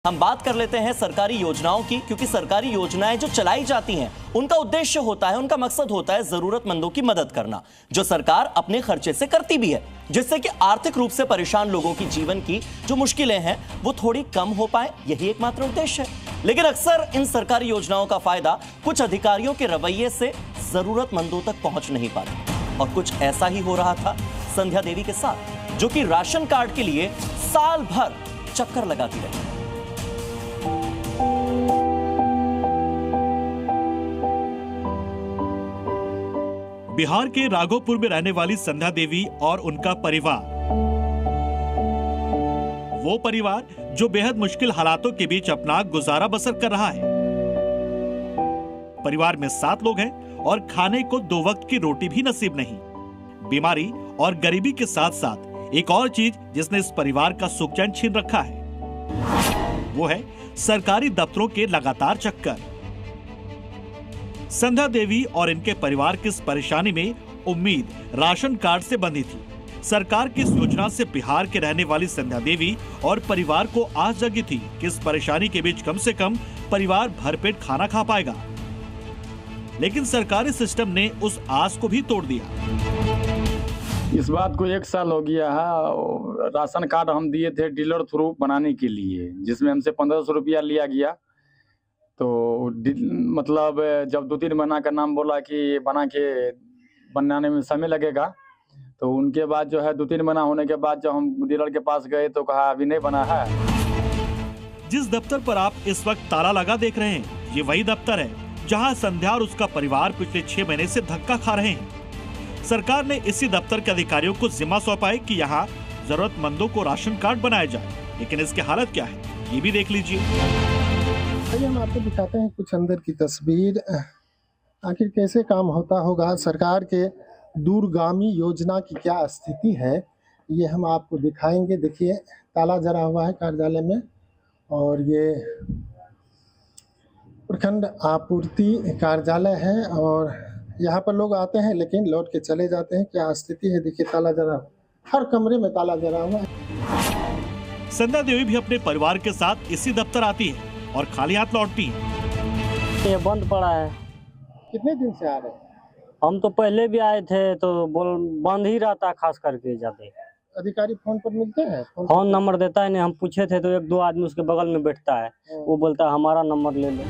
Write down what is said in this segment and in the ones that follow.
हम बात कर लेते हैं सरकारी योजनाओं की, क्योंकि सरकारी योजनाएं जो चलाई जाती हैं उनका उद्देश्य होता है, उनका मकसद होता है जरूरतमंदों की मदद करना, जो सरकार अपने खर्चे से करती भी है, जिससे कि आर्थिक रूप से परेशान लोगों की जीवन की जो मुश्किलें हैं वो थोड़ी कम हो पाए। यही एकमात्र उद्देश्य है। लेकिन अक्सर इन सरकारी योजनाओं का फायदा कुछ अधिकारियों के रवैये से जरूरतमंदों तक पहुंच नहीं पाता, और कुछ ऐसा ही हो रहा था संध्या देवी के साथ, जो कि राशन कार्ड के लिए साल भर चक्कर लगाती रही। बिहार के राघोपुर में रहने वाली संध्या देवी और उनका परिवार, वो परिवार जो बेहद मुश्किल हालातों के बीच अपना गुजारा बसर कर रहा है। परिवार में 7 लोग हैं और खाने को 2 वक्त की रोटी भी नसीब नहीं। बीमारी और गरीबी के साथ साथ एक और चीज जिसने इस परिवार का सुख चैन छीन रखा है, वो है सरकारी दफ्तरों के लगातार चक्कर। संध्या देवी और इनके परिवार की इस परेशानी में उम्मीद राशन कार्ड से बंधी थी। सरकार की इस योजना से बिहार के रहने वाली संध्या देवी और परिवार को आस जगी थी कि इस परेशानी के बीच कम से कम परिवार भरपेट खाना खा पाएगा। लेकिन सरकारी सिस्टम ने उस आस को भी तोड़ दिया। इस बात को 1 साल हो गया है। राशन कार्ड हम दिए थे डीलर थ्रू बनाने के लिए, जिसमें हमसे 1500 रुपया लिया गया। तो मतलब जब 2-3 महीना का नाम बोला कि बनाने में समय लगेगा, तो उनके बाद जो है 2-3 महीना होने के बाद जब हम डीलर के पास गए तो कहा अभी नहीं बना है। जिस दफ्तर पर आप इस वक्त ताला लगा देख रहे हैं, ये वही दफ्तर है जहां संध्या और उसका परिवार पिछले 6 महीने से धक्का खा रहे हैं। सरकार ने इसी दफ्तर के अधिकारियों को जिम्मा सौंपा है कि यहाँ जरूरतमंदों को राशन कार्ड बनाया जाए, लेकिन इसकी हालत क्या है ये भी देख लीजिए। आइए हम आपको दिखाते हैं कुछ अंदर की तस्वीर। आखिर कैसे काम होता होगा, सरकार के दूरगामी योजना की क्या स्थिति है, ये हम आपको दिखाएंगे। देखिए ताला जड़ा हुआ है कार्यालय में, और ये प्रखंड आपूर्ति कार्यालय है, और यहाँ पर लोग आते हैं लेकिन लौट के चले जाते हैं। क्या स्थिति है देखिए, ताला जड़ा, हर कमरे में ताला जड़ा हुआ है। संध्या देवी भी अपने परिवार के साथ इसी दफ्तर आती है और खाली हाथ लौटती है। ये बंद पड़ा है। कितने दिन से आ रहे हैं? हम तो पहले भी आए थे तो बंद ही रहता, खास करके जाते। अधिकारी फोन पर मिलते हैं? फोन नंबर देता है नहीं। हम पूछे थे तो 1-2 आदमी उसके बगल में बैठता है, वो बोलता है हमारा नंबर ले लो।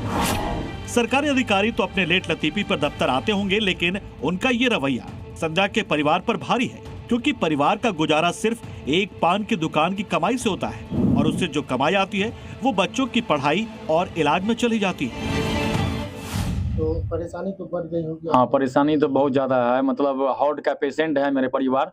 सरकारी अधिकारी तो अपने लेट लतीफी पर दफ्तर आते होंगे, लेकिन उनका ये रवैया संध्या के परिवार पर भारी है, क्योंकि परिवार का गुजारा सिर्फ एक पान की दुकान की कमाई से होता है, और उससे जो कमाई आती है वो बच्चों की पढ़ाई और इलाज में चली जाती है। तो परेशानी तो बढ़ गई होगी। हाँ, परेशानी तो बहुत ज्यादा है। मतलब हार्ट का पेशेंट है मेरे परिवार,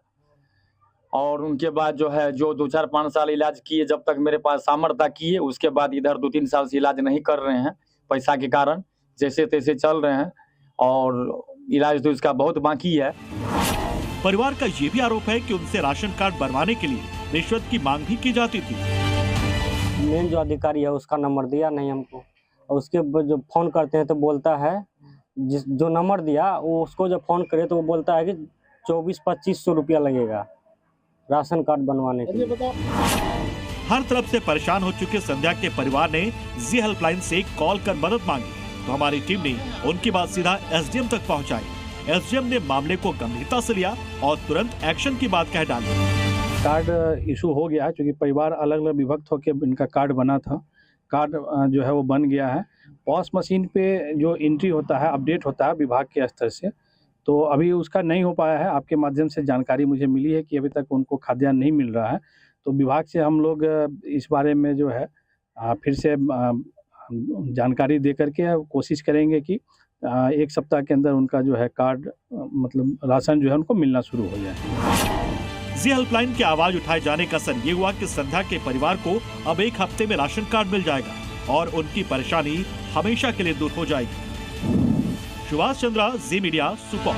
और उनके बाद जो है जो 2-4-5 साल इलाज किए, जब तक मेरे पास सामर्थ्य किए, उसके बाद इधर 2-3 साल से इलाज नहीं कर रहे हैं पैसा के कारण, जैसे तैसे चल रहे हैं, और इलाज तो इसका बहुत बाकी है। परिवार का ये भी आरोप है कि उनसे राशन कार्ड बनवाने के लिए रिश्वत की मांग भी की जाती थी। मेन जो अधिकारी है उसका नंबर दिया नहीं हमको, और उसके जो फोन करते हैं तो बोलता है जो नंबर दिया वो, उसको जब फोन करे तो वो बोलता है कि 2400-2500 रुपया लगेगा राशन कार्ड बनवाने के लिए। हर तरफ से परेशान हो चुके संध्या के परिवार ने जी हेल्पलाइन से कॉल कर मदद मांगी, तो हमारी टीम ने उनकी बात सीधा एसडीएम तक पहुंचाई। एसडीएम ने मामले को गंभीरता से लिया और तुरंत एक्शन की बात कह डाली। कार्ड इशू हो गया है, क्योंकि परिवार अलग अलग विभक्त होकर इनका कार्ड बना था। कार्ड जो है वो बन गया है। पॉस मशीन पे जो एंट्री होता है, अपडेट होता है विभाग के स्तर से, तो अभी उसका नहीं हो पाया है। आपके माध्यम से जानकारी मुझे मिली है कि अभी तक उनको खाद्यान्न नहीं मिल रहा है, तो विभाग से हम लोग इस बारे में जो है फिर से जानकारी दे करके कोशिश करेंगे कि 1 सप्ताह के अंदर उनका जो है कार्ड मतलब राशन जो है उनको मिलना शुरू हो जाए। जी हेल्पलाइन की आवाज उठाए जाने का असर ये हुआ कि संध्या के परिवार को अब 1 हफ्ते में राशन कार्ड मिल जाएगा और उनकी परेशानी हमेशा के लिए दूर हो जाएगी। सुभाष चंद्रा, जी मीडिया, सुपौल।